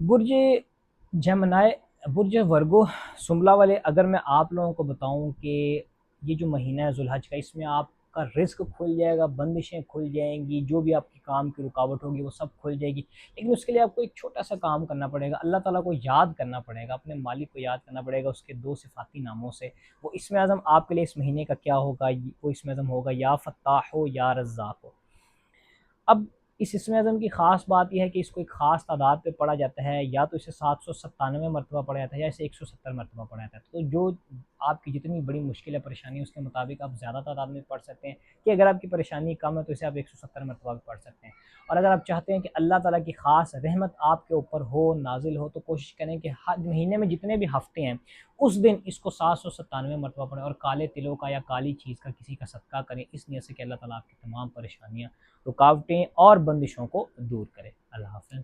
برج جمنائے، برج Virgo سنبلا والے، اگر میں آپ لوگوں کو بتاؤں کہ یہ جو مہینہ ہے ذوالحج کا، اس میں آپ کا رزق کھل جائے گا، بندشیں کھل جائیں گی، جو بھی آپ کی کام کی رکاوٹ ہوگی وہ سب کھل جائے گی، لیکن اس کے لیے آپ کو ایک چھوٹا سا کام کرنا پڑے گا، اللہ تعالیٰ کو یاد کرنا پڑے گا، اپنے مالک کو یاد کرنا پڑے گا اس کے دو صفاتی ناموں سے۔ وہ اسم اعظم آپ کے لیے اس مہینے کا کیا ہوگا؟ وہ اسم اعظم ہوگا یا فتاح ہو یا رزاق ہو۔ اب اس اسم اعظم کی خاص بات یہ ہے کہ اس کو ایک خاص تعداد پہ پڑھا جاتا ہے، یا تو اسے 797 مرتبہ پڑھا جاتا ہے یا اسے 170 مرتبہ پڑھا جاتا ہے، تو جو آپ کی جتنی بڑی مشکل ہے پریشانی ہے اس کے مطابق آپ زیادہ تعداد میں پڑھ سکتے ہیں، کہ اگر آپ کی پریشانی کم ہے تو اسے آپ 170 مرتبہ بھی پڑھ سکتے ہیں، اور اگر آپ چاہتے ہیں کہ اللہ تعالیٰ کی خاص رحمت آپ کے اوپر ہو، نازل ہو، تو کوشش کریں کہ ہر مہینے میں جتنے بھی ہفتے ہیں اس دن اس کو 797 مرتبہ پڑھیں، اور کالے تلوں کا یا کالی چیز کا کسی کا صدقہ کریں، اس نیت سے کہ اللہ تعالیٰ آپ کی تمام پریشانیاں، رکاوٹیں اور بندشوں کو دور کرے۔ اللہ حافظ۔